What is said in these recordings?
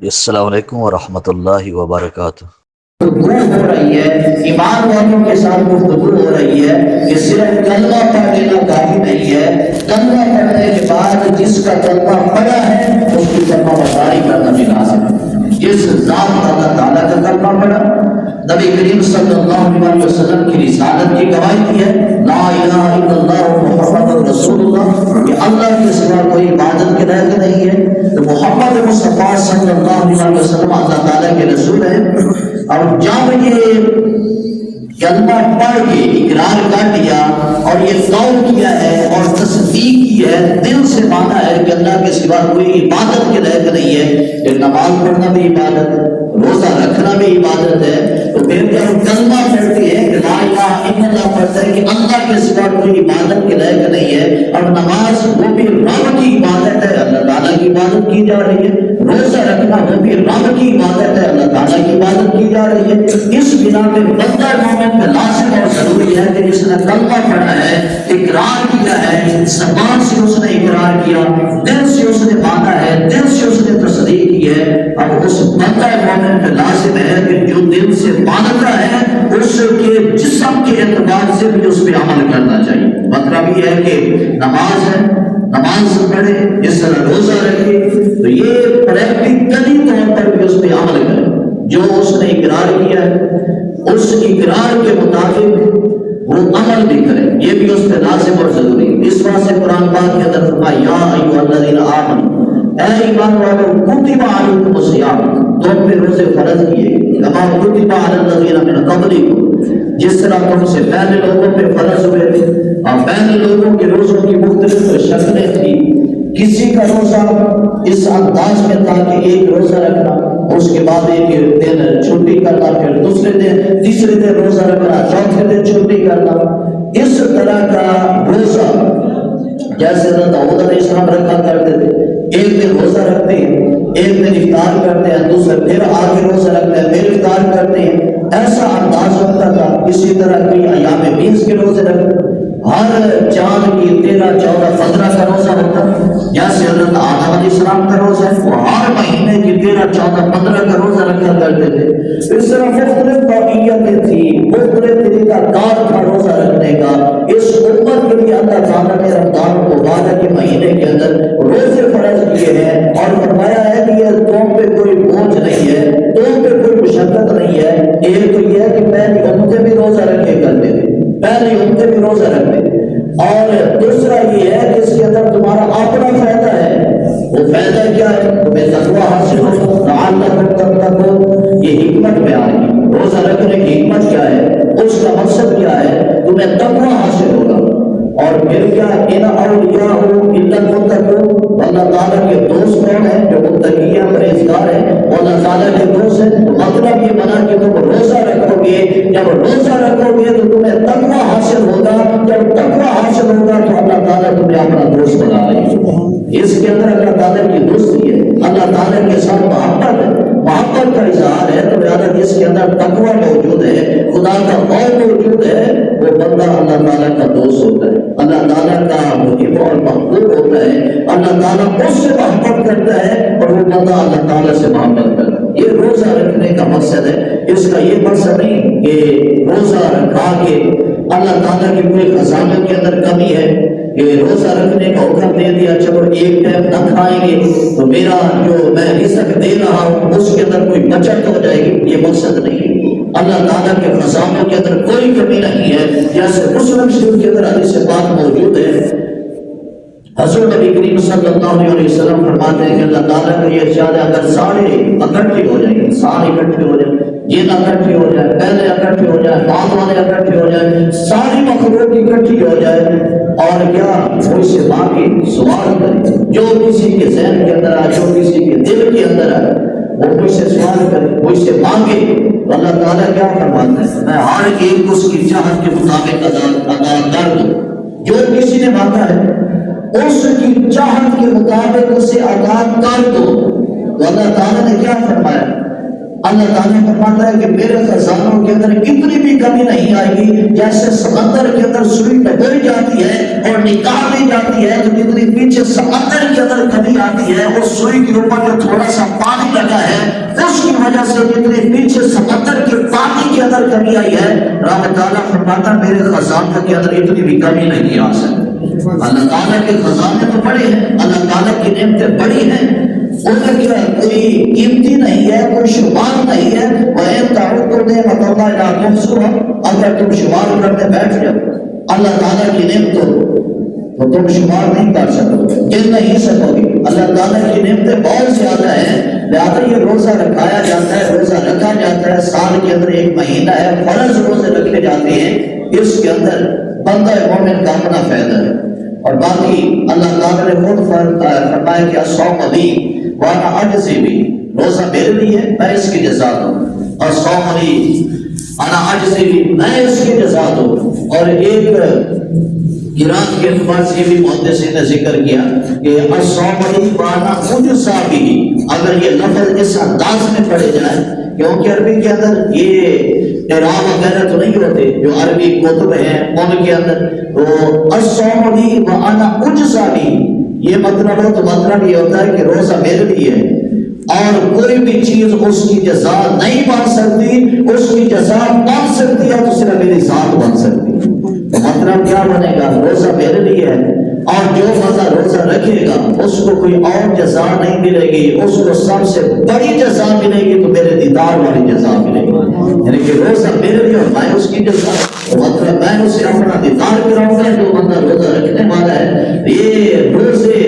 السلام علیکم ورحمۃ اللہ وبرکاتہ۔ گفتگو ہو رہی ہے، ایمان والوں کے ساتھ گفتگو ہو رہی ہے کہ صرف کلمہ پڑھ لینا کافی نہیں ہے، کلمہ پڑھنے کے بعد جس کا کلمہ پڑھا ہے اس کی کلمہ برداری کرنا بھی لازم ہے۔ جس ذات اللہ تعالیٰ کا کلمہ پڑھا، نبی کریم صلی اللہ علیہ وسلم کی رسالت کی گواہی دی ہے، لا الہ الا اللہ محمد رسول اللہ، کہ اللہ کے سوا کوئی عبادت کے لائق نہیں ہے، تو محمد مصطفیٰ صلی اللہ علیہ وسلم اللہ تعالیٰ کے رسول ہیں۔ اور جب یہ کلمہ پڑھ کے اقرار کر دیا اور یہ قول کیا ہے اور تصدیق کی ہے، دل سے مانا ہے کہ اللہ کے سوا کوئی عبادت کے لائق نہیں ہے، کہ نماز پڑھنا بھی عبادت ہے، روزہ رکھنا بھی عبادت ہے، تو پھر جب کلمہ پڑھتے ہیں کہ لا الہ الا اللہ پڑھتا ہے کہ اللہ کے سوا کوئی عبادت کے لائق نہیں ہے، اور نماز وہ بھی رب کی عبادت ہے، اللہ تعالیٰ کی عبادت کی جا رہی ہے، روزہ رکھنا وہ بھی رب کی عبادت ہے، اللہ تعالیٰ کی عبادت کی جا رہی ہے، اس بنا پہ بندہ مومن پہ لازم اور ضروری ہے کہ جس نے کلمہ پڑھا ہے، اقرار کیا ہے، زبان سے اس نے اقرار کیا، دل سے اس نے مانا ہے، دل سے اس نے تصدیق کی ہے، اب اس بندہ مومن پہ لازم ہے کہ جو دل سے مانتا ہے اس کے جسم کے اعتبار سے بھی اس پہ عمل کرنا چاہیے۔ مطلب یہ ہے کہ نماز ہے، نماز پڑھے، اس طرح روزہ رکھے، تو یہ پریکٹیکلی طور پر بھی اس پہ عمل کرے، جو اس نے اقرار کیا ہے اس اقرار کے مطابق وہ عمل بھی کرے، یہ بھی اس پہ لازم اور ضروری ہے۔ اس واسطے سے قرآن پاک کے اندر فرمایا یا ایھا الذین آمنوا، اے ایمان والو کتب علیکم الصیام، تم پہ روزے فرض کیے کما کتب علی الذین من قبلکم، جس طرح تم سے پہلے لوگوں پہ فرض ہوئے تھے، اور پہلے لوگوں کے روزوں کی مختلف شکلیں تھیں، کسی کا روزہ اس انداز میں تھا کہ ایک روزہ رکھنا، اس کے بعد ایک دن چھٹی کرنا، پھر دوسرے دن تیسرے دن روزہ رکھنا، چوتھے دن چھٹی کرنا، اس طرح کا روزہ جیسے حضرت داؤد علیہ السلام رکھا کرتے تھے، ایک دن روزہ رکھتے ہیں، ایک دن افطار کرتے ہیں، دوسرے پھر آگے روزہ رکھتے ہیں، پھر افطار کرتے ہیں، ایسا انداز ہوتا تھا۔ اسی طرح کوئی ایام بیس کے روزے رکھتے، ہر چاند کی 13، 14، 15 کا روزہ ہوتا ہے، جیسے حضرت آدم علیہ السلام کا روزہ ہے، وہ ہر مہینے کی 13، 14، 15 کا روزہ رکھا کرتے تھے۔ اس طرح مختلف نوعیتیں تھیں، مختلف طریقہ کار تھا روزہ رکھنے کا۔ اس امت کے لیے اللہ تعالیٰ نے رمضان مبارک کے مہینے کے اندر روزے فرض کیے ہیں، اور فرمایا ہے کہ یہ تم پہ کوئی بوجھ نہیں ہے، تم پہ کوئی مشقت نہیں ہے۔ ایک تو یہ ہے کہ پہلی امتیں بھی روزہ رکھے کرتے تھے، پہلی امتیں بھی روزہ رکھتے، اور دوسرا یہ ہے کہ اس کے اندر تمہارا اپنا فائدہ ہے۔ وہ فائدہ کیا ہے؟ تمہیں تقویٰ حاصل ہو، لعلکم تتقون، یہ حکمت بیان کی۔ روزہ رکھنے کی حکمت کیا ہے، اس کا مقصد کیا ہے؟ تمہیں تقویٰ حاصل ہوگا۔ اور پھر کیا ان اولیاء الا المتقون، اللہ تعالیٰ کے دوست کون ہیں؟ جو متقی ہیں، پرہیزگار ہیں، وہ اللہ تعالیٰ کے دوست ہیں۔ تو مطلب یہ بنا کہ تم روزہ رکھو گے، جب روزہ رکھو گے تو تمہیں تقویٰ حاصل ہوگا، جب تقویٰ حاصل ہوگا تو اللہ تعالیٰ تمہیں اپنا دوست بنا لے گا۔ اس کے اندر اللہ تعالیٰ کی دوستی ہے، اللہ تعالیٰ کے ساتھ محبت ہے، محبت کا اظہار ہے، تو لہٰذا جس کے اندر تقویٰ موجود ہے، خدا کا خوف موجود ہے، وہ بندہ اللہ تعالیٰ کا دوست ہوتا ہے، اللہ تعالیٰ کا محب اور محبوب ہوتا ہے، اللہ تعالیٰ اس سے محبت کرتا ہے، اور وہ بندہ اللہ تعالیٰ سے محبت کرتا ہے۔ یہ روزہ رکھنے کا مقصد ہے، اس کا یہ مقصد نہیں کہ روزہ رکھا کے اللہ تعالیٰ کی کوئی خزانوں کے اندر کمی ہے کہ روزہ رکھنے کا حکم دے دیا، چلو ایک ٹائم نہ کھائیں گے تو میرا جو میں رزق دے رہا ہوں اس کے اندر کوئی بچت ہو جائے گی، یہ مقصد نہیں۔ اللہ تعالیٰ کے خزانوں کے اندر کوئی کمی نہیں ہے، جیسے مسلم شریف کے اندر حدیث پاک موجود ہے، حضرت نبی کریم صلی اللہ علیہ وسلم فرماتے ہیں کہ اللہ تعالیٰ کا یہ ارشاد ہے، اگر سارے اکٹھے ہو جائیں گے، سارے اکٹھے ہو جائیں، جن اکٹھے ہو جائے، پہلے اکٹھے ہو جائے، بعد والے اکٹھے ہو جائے، ساری مخلوق اکٹھی ہو جائے، اور کیا وہ سے مانگے، سوال کرے، جو کسی کے ذہن کے اندر آئے، جو کسی کے دل کے اندر آئے، وہ مجھ سے سوال کرے، مجھ سے مانگے، تو اللہ تعالیٰ کیا فرماتا ہے؟ میں ہر ایک اس کی چاہت کے مطابق ادا کر دوں۔ جو کسی نے مانگا ہے اس کی چاہت کے مطابق اسے ادا کر دو۔ تو اللہ تعالیٰ نے کیا فرمایا؟ اللہ تعالیٰ فرماتا ہے کہ میرے خزانوں کے اندر اتنی بھی کمی نہیں آئے گی، جیسے سمندر کے اندر سوئی ڈبوئی جاتی ہے اور نکالی جاتی ہے، تو جتنی پیچھے سمندر کے اندر کمی آتی ہے، اس سوئی کے اوپر جو تھوڑا سا پانی لگا ہے کمی آئی ہے، رب تعالیٰ فرماتا میرے خزانہ کے اندر اتنی بھی کمی نہیں آ سکتی۔ اللہ تعالیٰ کے خزانے تو بڑے ہیں، اللہ تعالیٰ کی نعمتیں بڑی ہیں، ان میں کیا کوئی قیمتی نہیں ہے، کوئی شمار نہیں ہے۔ وَإِن تَعُدُّوا نِعْمَتَ اللَّهِ لَا تُحْصُوهَا، اگر تم شمار کرنے بیٹھ جاؤ اللہ تعالیٰ کی نعمتوں تو تم شمار نہیں کر سکو گے، گن نہیں سکو گے۔ اللہ تعالیٰ کی نعمتیں بہت زیادہ ہیں، لہٰذا یہ روزہ رکھایا جاتا ہے، روزہ رکھا جاتا ہے، سال کے اندر ایک مہینہ ہے، فرض روزے رکھے جاتے ہیں، اس کے اندر بندہ مومن کا اپنا فائدہ ہے۔ اور باقی اللہ تعالیٰ نے خود فرمایا کہ الصوم لی وانا اجزی بھی، روزہ میرے لیے ہے، میں اس کی جزا دوں، الصوم لی انا اجزی بھی، میں اس کی جزا دوں۔ اور ایک قرآن کے اعتبار سے بھی محدثین نے ذکر کیا کہ الصوم لی وانا اجزی بھی، اگر یہ لفظ اس انداز میں پڑھے جائے، کیونکہ عربی کے اندر یہ اعراب وغیرہ تو نہیں ہوتے جو عربی کتب ہیں ان کے اندر، تو الصوم لی وانا اجزی بھی یہ مطلب ہو تو مطلب یہ ہوتا ہے کہ روزہ میرے لیے ہے اور کوئی بھی چیز اس کی جزا نہیں بن سکتی، اس کی جزا بن سکتی ہے تو صرف میری ذات بن سکتی ہے۔ تو مطلب کیا بنے گا، روزہ میرے لیے ہے اور جو بندہ روزہ رکھے گا اس کو کوئی اور جزا نہیں ملے گی، اس کو سب سے بڑی جزا ملے گی تو میرے دیدار والی جزا ملے گی، یعنی کہ روزہ میرے لیے اور میں اس کی جزا، مطلب میں اسے اپنا دیدار کراؤں گا۔ جو بندہ روزہ رکھنے والا ہے یہ روزے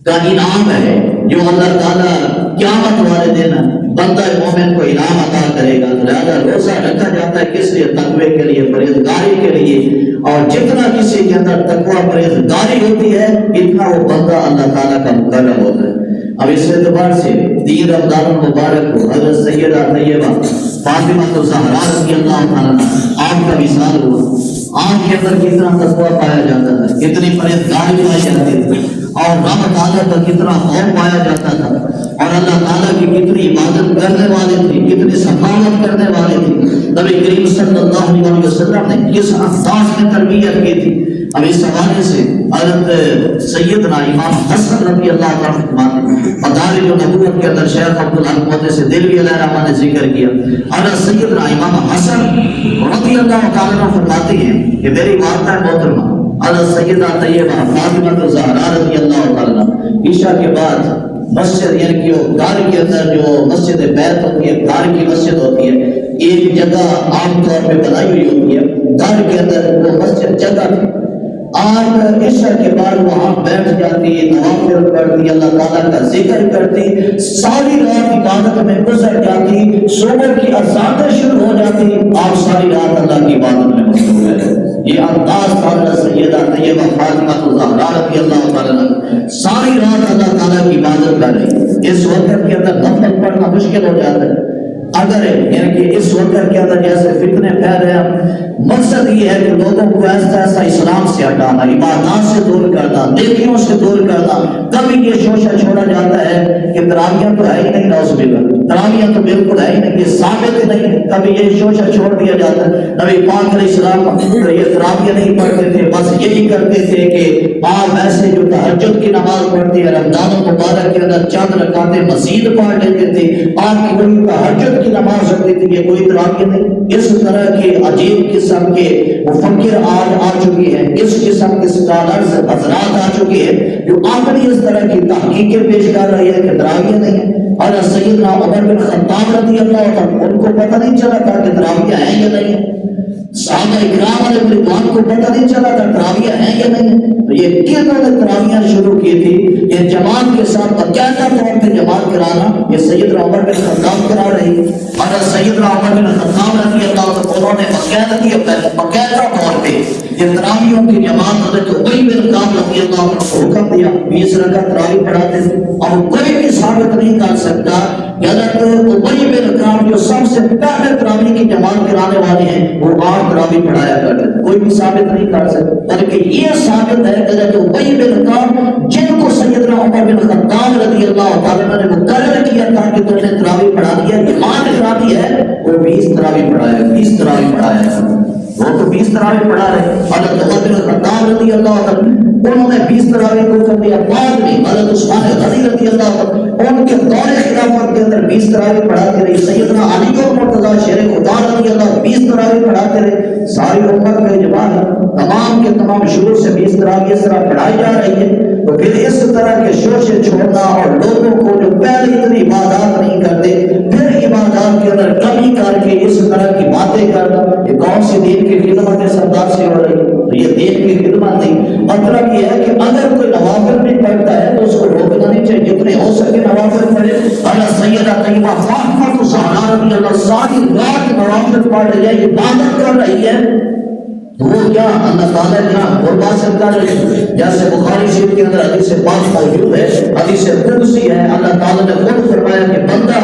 کا انعام ہے جو اللہ تعالیٰ قیامت والے دن بندہ مومن کو انعام عطا کرے گا۔ لہذا روزہ رکھا جاتا ہے کس لیے، تقوی کے لیے، پرہیزگاری کے لیے، اور جتنا کسی کے اندر تقوی پرہیزگاری ہوتی ہے اتنا وہ بندہ اللہ تعالیٰ کا مقرب ہوتا ہے۔ اب اس اعتبار سے تین رمضان المبارک کو حضرت سیدہ طیبہ فاطمہ الزہرا رضی اللہ تعالیٰ آپ کا وصال ہوا، آپ کے اندر کتنا تقوی پایا جاتا تھا، کتنی پرہیزگاری پائی جاتی تھی اور رب تعالیٰ کا کتنا خوف پایا جاتا تھا، اور اللہ تعالیٰ کی کتنی عبادت کرنے والے تھے، کتنی سخاوت کرنے والے تھے۔ نبی کریم صلی اللہ علیہ وسلم نے کس انداز میں تربیت کی تھی۔ اب اس حوالے سے حضرت سیدنا امام حسن رضی اللہ عنہ مدارج النبوت کے اندر شیخ عبدالحق سے دلوی علیہ رحمہ نے ذکر کیا، حضرت سیدنا امام حسن رضی اللہ تعالیٰ فرماتے ہیں کہ میری والدہ محترمہ حضرت سیدہ طیبہ فاطمہ الزہرا رضی اللہ تعالیٰ عشاء کے بعد مسجد، یعنی کہ وہ گھر کے اندر جو مسجد بیت ہوتی ہے، گھر کی مسجد ہوتی ہے، ایک جگہ عام طور پہ بنائی ہوئی ہوتی ہے، گھر کے اندر وہ مسجد جگہ تھی، آپ عشاء کے بعد وہاں بیٹھ جاتی، نوافل پڑھتی، اللہ تعالیٰ کا ذکر کرتی، ساری رات عبادت میں گزر جاتی، صبح کی اذانیں شروع ہو جاتی، آپ ساری رات اللہ کی عبادت میں مصروف رہتے۔ یہ انداز تھا حضرت سیدہ طیبہ فاطمہ الزہرا رضی اللہ تعالیٰ عنہ، ساری رات اللہ تعالیٰ کی عبادت کر رہی۔ اس وقت کے اندر نفل پڑھنا مشکل ہو جاتا ہے، اگر یعنی کہ اس وقت کے اندر جیسے فتنے پھیل رہے ہیں، مقصد یہ ہے کہ لوگوں کو ایسا ایسا اسلام سے ہٹانا، عبادات سے دور کرنا، نیکیوں سے دور کرنا۔ کبھی یہ شوشہ چھوڑا جاتا ہے کہ تراویح تو ہے ہی نہیں، نعوذ باللہ تراویح تو بالکل ہے ہی نہیں، یہ ثابت نہیں، کبھی یہ شوشہ چھوڑ دیا جاتا ہے۔ نبی پاک علیہ السلام یہ تراویح نہیں پڑھتے تھے، بس یہی کرتے تھے کہ آپ ایسے جو تہجد کی نماز پڑھتے ہیں رمضان المبارک کے اندر چند رکعتیں مزید پڑھ لیتے تھے، آپ کی بڑی تہجد کی نماز ہوتی تھی، یہ کوئی تراویح نہیں۔ اس طرح کے عجیب قسم کے مفکر آج آ چکے ہیں، اس قسم کے اسکالرز حضرات آ چکے ہیں جو آخری اس طرح کی تحقیقیں پیش کر رہے ہیں کہ تراویح نہیں ہے۔ اور سیدنا عمر بن خطاب رضی اللہ عنہ ان کو پتہ نہیں چلا تھا کہ تراویح ہیں یا نہیں ہے، صحابہ اکرام علیہ رضوان کو پتہ نہیں چلا تھا تراویح ہیں یا نہیں ہے۔ تو یہ کتوں نے تراویح شروع کی تھی، یہ جماعت کے ساتھ باقاعدہ طور پہ جماعت کرانا یہ سیدنا عمر بن خطاب کرا رہی، اور سیدنا عمر بن خطاب رضی اللہ عنہ انہوں نے باقاعدہ طور پہ یہ تراویحوں کی جماعت حضرت ابی بن کعب رضی اللہ عنہ کو حکم دیا، 20 رکعت تراویح پڑھاتے تھے، اور کوئی بھی ثابت نہیں کر سکتا کہ حضرت ابی بن کعب جو سب سے پہلے تراویح کی جماعت کرانے والے ہیں وہ 8 تراویح پڑھایا کرتے تھے، کوئی بھی ثابت نہیں کر سکتا، بلکہ یہ ثابت ہے کہ حضرت ابی بن کعب جن کو سیدنا عمر بن خطاب رضی اللہ تعالیٰ نے مقرر کیا تھا کہ تم نے تراویح پڑھا دیا، جماعت کرا دی ہے، وہ 20 تراویح پڑھایا، 20 تراویح پڑھایا، وہ تو 20 تراویح پڑھا رہے۔ حضرت عمر بن خطاب رضی اللہ عنہ انہوں نے 20 تراویح کو کر دیا. بعد میں حضرت عثمان غنی رضی اللہ عنہ ان کے دور خلافت کے اندر 20 تراویح پڑھاتے رہے. سیدنا علی اور مرتضیٰ شیر خدا رضی اللہ 20 تراویح پڑھاتے رہے. ساری امت کا اجماع ہے تمام کے تمام شروع سے 20 تراویح اس طرح پڑھائی جا رہی ہے. تو پھر اس طرح کے شوشے چھوڑنا اور لوگوں کو جو پہلے اتنی عبادات نہیں کرتے پھر عبادات کے اندر کمی کر کے اس طرح کی باتیں کرنا، یہ کون سی دین کی خدمت سردار سے ہو رہی ہے؟ تو یہ دین کی خدمت نہیں. مطلب یہ ہے کہ اگر کوئی نوافل بھی پڑھتا ہے تو اس کو روکنا نہیں چاہیے، جتنے ہو سکے نوافل پڑھے. اللہ سیدہ طیبہ فاطمہ زہرا رضی اللہ ساری رات نوافل پڑھ رہی ہے، عبادت کر رہی ہے. وہ کیا اللہ تعالیٰ کیا قربان سے کر رہے ہیں. جیسے بخاری شریف کے اندر حدیث پاک موجود ہے، حدیث قدسی ہے. اللہ تعالیٰ نے خود فرمایا کہ بندہ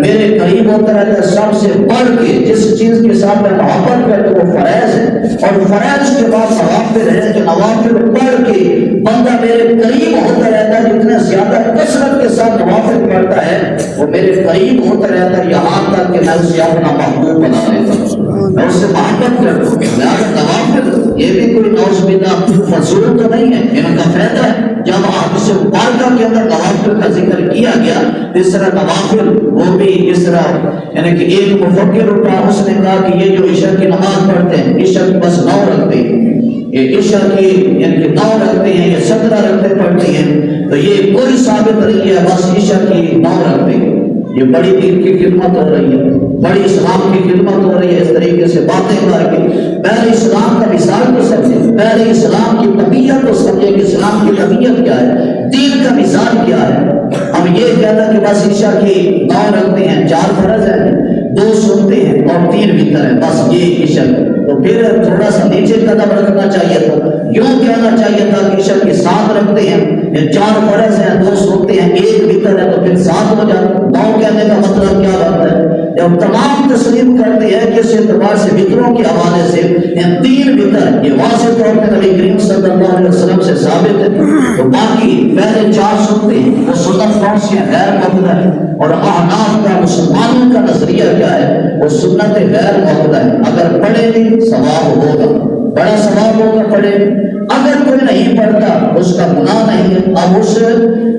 میرے قریب ہوتا رہتا ہے سب سے بڑھ کے جس چیز کے ساتھ میں محبت کرتا ہوں وہ فرائض ہے، اور فرائض کے بعد نوافل ہے. جو نوافل پڑھ کے بندہ میرے قریب ہوتا رہتا ہے، جتنے زیادہ کثرت کے ساتھ نوافل پڑھتا ہے وہ میرے قریب ہوتا رہتا ہے، یہاں تک کہ میں اسے اپنا محبوب بنا لیتا ہوں، میں اس سے محبت کرتا ہوں. نوافل یہ بھی کوئی نوز باللہ فضول تو نہیں ہے، ان کا فائدہ ہے. جب آپ سے مبارکہ کے اندر نوافل کا ذکر کیا گیا اس طرح نوافل وہ بھی اس طرح یعنی کہ ایک مفکر اٹھا، اس نے کہا کہ یہ جو عشاء کی نماز پڑھتے ہیں عشاء کی بس 9 رکھتے ہیں، یہ عشاء کی یعنی کہ 9 رکھتے ہیں، یہ 17 رکھتے پڑھتے ہیں، تو یہ کوئی ثابت نہیں ہے، بس عشاء کی 9 رکھتے ہیں. یہ بڑی دین کی خدمت ہو رہی ہے، بڑی اسلام کی خدمت ہو رہی ہے. اس طریقے سے باتیں کر کے پہلے اسلام کا مثال تو سمجھے، پہلے اسلام کی طبیعت تو سمجھے کہ اسلام کی طبیعت کیا ہے، دین کا مثال کیا ہے. ہم یہ کہنا کہ بس عشاء کی 9 رکھتے ہیں، 4 فرض ہیں، 2 سنتے ہیں اور 3 وتر ہیں، بس یہ عشاء. تو پھر تھوڑا سا نیچے قدم رکھنا چاہیے تھا، یوں کہنا چاہیے تھا کہ عشاء کی 7 رکھتے ہیں، 4 فرض ہیں، 2 سنتے ہیں، 1 وتر ہے، تو پھر 7 ہو جاتا. 9 کہنے کا مطلب کیا بنتا ہے؟ جب تمام تسلیم کرتے ہیں کہ اس اعتبار سے وتروں کے حوالے سے 3 وتر یہ واضح طور پہ نبی کریم صلی اللہ علیہ وسلم سے ثابت ہے. تو باقی پہلے 4 سنتے ہیں وہ سنت کون سی ہے؟ غیر مقدہ ہے. اور احناف کا مسلمانوں کا نظریہ کیا ہے؟ وہ سنت غیر مقدہ ہے. اگر پڑھے بھی ثواب ہوگا، بڑا ثواب ہوگا پڑھے. اگر کوئی نہیں پڑھتا اس کا گناہ نہیں ہے. اب اس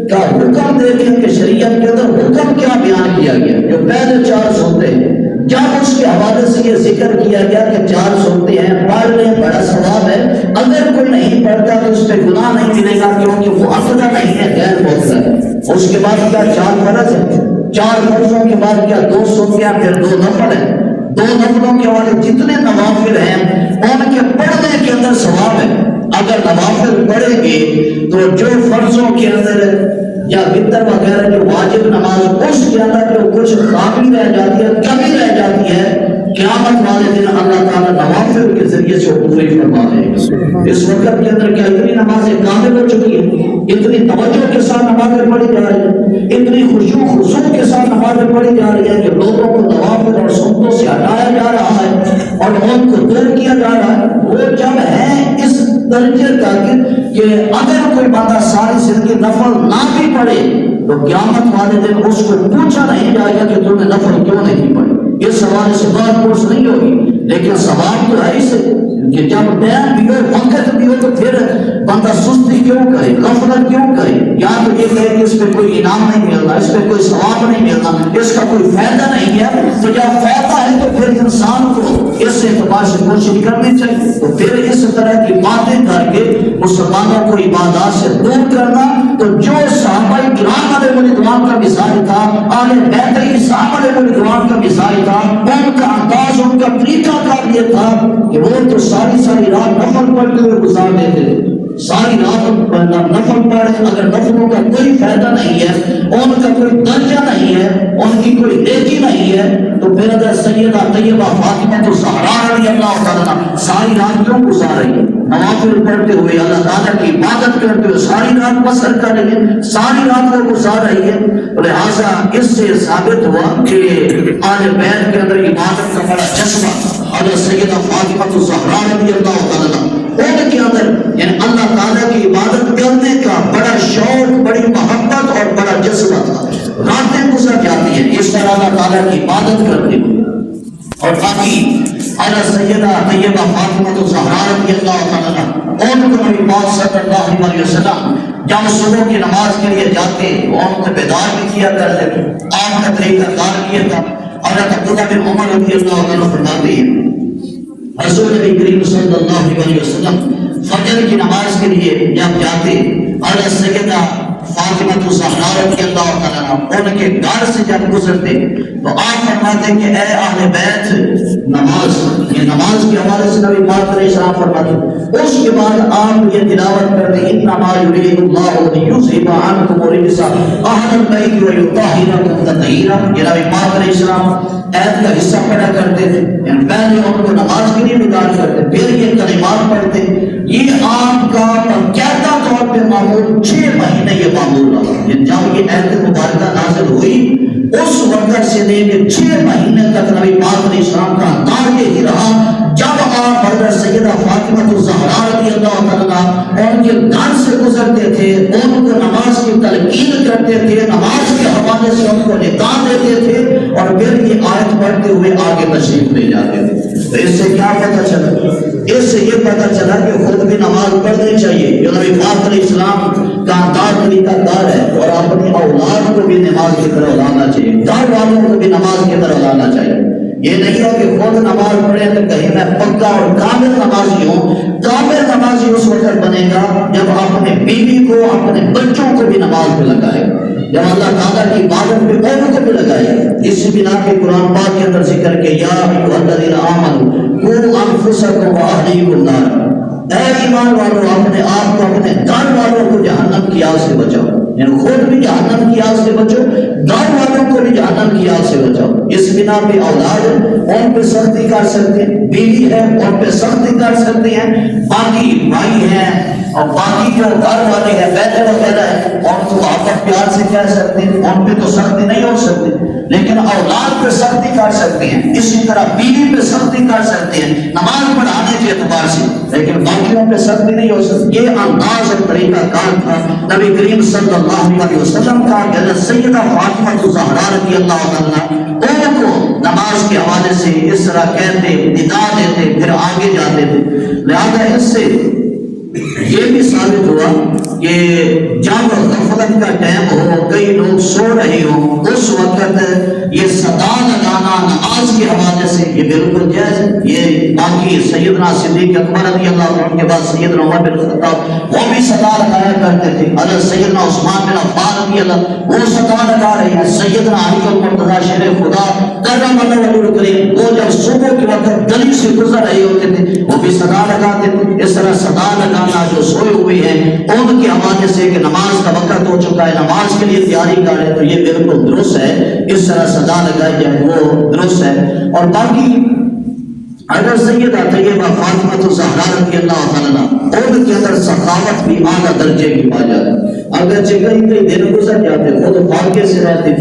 کا حکم دیکھیں کہ شریعت کے اندر حکم کیا بیان کیا گیا. جو پہلے 4 سنتے ہیں، جب اس کے حوالے سے یہ ذکر کیا گیا کہ 4 سنتے ہیں، پڑھ لیں بڑا ثواب ہے. اگر کوئی نہیں پڑھتا تو اس پہ گناہ نہیں ملے گا، کیونکہ وہ عقدہ نہیں ہے، غیر مقدہ ہے. اس کے بعد کیا 4 فرض ہے، 4 فرضوں کے بعد کیا 2 سنتے ہیں، پھر 2 نفل ہیں. 2 نفلوں کے والے جتنے نوافل ہیں ان کے پڑھنے کے اندر ثواب ہے. اگر نوافل پڑھیں گے تو جو فرضوں کے اندر یا وتر وغیرہ جو واجب نماز اس کے اندر جو کچھ خامی رہ جاتی ہے، کمی رہ جاتی ہے، قیامت والے دن اللہ تعالیٰ نوافل کے ذریعے سے پوری فرما دے گا. اس وقت کے اندر کیا اتنی نمازیں کامل ہو چکی ہیں، اتنی توجہ کے ساتھ نمازیں پڑھی جا رہی ہیں، اتنی خشوع خضوع کے ساتھ نمازیں پڑھی جا رہی ہیں کہ لوگوں کو نوافل اور سنتوں سے ہٹایا جا رہا ہے اور ان کو دور کیا جا رہا ہے. وہ جب ہے اس درجے تک کہ اگر کوئی بندہ ساری زندگی نفل نہ بھی پڑھے تو قیامت والے دن اس کو پوچھا نہیں جائے گا کہ تم نے نفل کیوں نہیں پڑھی. یہ سوال سے بات پوچھ نہیں ہوگی، لیکن سوال تو ہے اس کہ جب ٹائم بھی ہو وقت بھی ہو تو پھر بندہ سستی کیوں کرے، غفلت کیوں کرے. یا تو یہ کہے کہ اس پہ کوئی انعام نہیں ملنا، اس پہ کوئی ثواب نہیں ملنا، اس کا کوئی فائدہ نہیں ہے. تو جب فائدہ ہے تو پھر انسان کو اس اعتبار سے کوشش کرنی چاہیے. تو پھر اس طرح کی باتیں کر کے مسلمانوں کو عبادات سے دور کرنا، تو جو صحابہ کرام علیہ رضوان کا مثال تھا، اہل بیت صحابہ علیہ رضوان کا مثال تھا، ان کا انداز ان کا طریقہ کار یہ تھا کہ وہ تو ساری رات نفل پڑھتے ہوئے گزار دیتے تھے. ساری رات نفل پڑھے، اگر نفلوں کا کوئی فائدہ نہیں ہے، ان کا کوئی درجہ نہیں ہے، ان کی کوئی نیکی نہیں ہے، تو پھر اگر سیدہ طیبہ فاطمہ زہرا رضی اللہ تعالیٰ ساری رات کیوں گزار رہی ہے؟ نوافل پڑھتے ہوئے، اللہ تعالیٰ کی عبادت کرتے ہوئے ساری رات بسر کر رہی ہے، ساری رات وہ گزار رہی ہے. لہٰذا اس سے ثابت ہوا کہ آل بیت کے اندر عبادت کا بڑا جذبہ حضرت سیدہ فاطمہ زہرا رضی اللہ تعالیٰ ان کے اندر یعنی اللہ تعالیٰ کی عبادت کرنے کا بڑا شوق، بڑی محبت اور بڑا جذبہ تھا. راتیں گزر جاتی ہیں اس طرح اللہ تعالیٰ کی عبادت کرتے ہوئے. اور باقی حضرت سیدہ طیبہ فاطمہ الزہرا رضی اللہ تعالیٰ عنہا، ان کو نبی پاک صلی اللہ علیہ وسلم جب صبح کی نماز کے لیے جاتے وہ ان کو بیدار بھی کیا کرتے تھے. آپ کا طریقہ کار کیا تھا. حضرت عبداللہ بن عمر رضی اللہ تعالیٰ فرماتے ہیں رسول نبی کریم صلی اللہ علیہ وسلم فجر کی نماز کے لیے جب جاتے حضرت سیدہ فاطمہ الزہرا رضی اللہ تعالیٰ عنہا ان کے گھر سے جب گزرتے تو آپ فرماتے کہ اے اہل بیت نماز، یہ نماز کے حوالے سے نبی پاک علیہ السلام فرماتے. اس کے بعد آپ یہ تلاوت کرتے انما یرید اللہ لیذھب عنکم الرجس اہل البیت ویطہرکم تطہیرا. یہ نبی پاک علیہ السلام آیت کا حصہ پڑھا کرتے تھے، یعنی پہلے ان کو نماز کے لیے بیدار کرتے پھر یہ کلمات پڑھتے. یہ آپ کا باقاعدہ طور پہ معمول 6 مہینے یہ معمول رہا. جب یہ آیت مبارکہ نازل ہوئی اس وقت سے لے کے 6 مہینے تک نبی پاک علیہ السلام کا انداز یہی رہا. جب آپ حضرت سیدہ فاطمہ الزہرا رضی اللہ تعالیٰ ان کے گھر سے گزرتے تھے ان کو نماز کی تلقین کرتے تھے، نماز کے حوالے سے ان کو نکال دیتے تھے اور پھر یہ آیت پڑھتے ہوئے آگے تشریف لے جاتے تھے. تو اس سے کیا پتہ چلا؟ اس سے یہ پتہ چلا کہ خود بھی نماز پڑھنی چاہیے. جو نبی پاک علیہ السلام کا انداز طریقہ کار ہے اور اپنی اولاد کو بھی نماز کی طرح لانا چاہیے، گھر والوں کو بھی نماز کی طرح لانا چاہیے. یہ نہیں ہے کہ خود نماز پڑھے تو کہیں میں پکا اور کامل نمازی ہوں. کامل نمازی اس وقت بنے گا جب اپنے بیوی کو اپنے بچوں کو بھی نماز پہ لگائے، جب اللہ تعالیٰ کی عبادت پہ قوم کو بھی لگائے. اس بنا کے قرآن پاک کے اندر ذکر کہ یا ایھا الذین آمنوا قوا انفسکم واہلیکم نارا. اے ایمان والوں اپنے آپ کو اپنے گھر والوں کو جہنم کی آگ سے بچاؤ. یعنی خود بھی جہنم کی آگ سے بچو، گھر والوں کو بھی جہنم کی آگ سے بچاؤ. اس بنا پہ اولاد ان پہ سختی کر سکتے ہیں، بیوی ہے ان پہ سختی کر سکتے ہیں، باقی بھائی ہیں اور باقی جو گھر والے ہیں بیٹے وغیرہ ہیں ان کو آپس پیار سے کہہ سکتے ہیں، ان پہ تو سختی نہیں ہو سکتی لیکن اولاد پہ سختی کر سکتے ہیں. اسی طرح بیوی پہ سختی کر سکتے ہیں نماز پڑھانے کے اعتبار سے، لیکن باقیوں پہ سختی نہیں ہو سکتی. یہ انداز اور طریقہ کار تھا نبی کریم صلی اللہ علیہ وسلم کا. حضرت سیدہ فاطمہ الزہرا رضی اللہ عنہا ان کو نماز کے حوالے سے اس طرح کہتے، ندا دیتے، پھر آگے جاتے تھے. لہذا اس سے یہ بھی ثابت ہوا کہ جب غفلت کا ٹائم ہو، کئی لوگ سو رہے ہوں، اس وقت یہ صدا لگانا نماز کے حوالے سے یہ بالکل جائز ہے. یہ باقی سیدنا صدیق اکبر رضی اللہ عنہ کے بعد سیدنا عمر بن خطاب وہ بھی صدا لگایا کرتے تھے. حضرت سیدنا عثمان بن عفان رضی اللہ وہ صدا لگا رہے ہیں. سیدنا علی المرتضیٰ شیر خدا کرم اللہ وجہہ الکریم وہ جب صبح کے وقت گلی سے گزر رہے ہوتے تھے وہ بھی صدا لگاتے تھے. اس طرح صدا لگانا جو سوئے ہوئے ہیں ان کے حوالے سے کہ نماز کا وقت ہو چکا ہے، نماز کے لیے تیاری کر رہے ہیں، تو یہ بالکل درست ہے. اس طرح صدا لگائی جائے وہ درست ہے. اور باقی اگر سیدہ طیبہ فاطمہ الزہرا رضی اللہ تعالیٰ ان کے اندر سخاوت بھی اعلیٰ درجے کی پائی جاتی. اگرچہ کئی دن گزر جاتے خود فاقے سے رہتے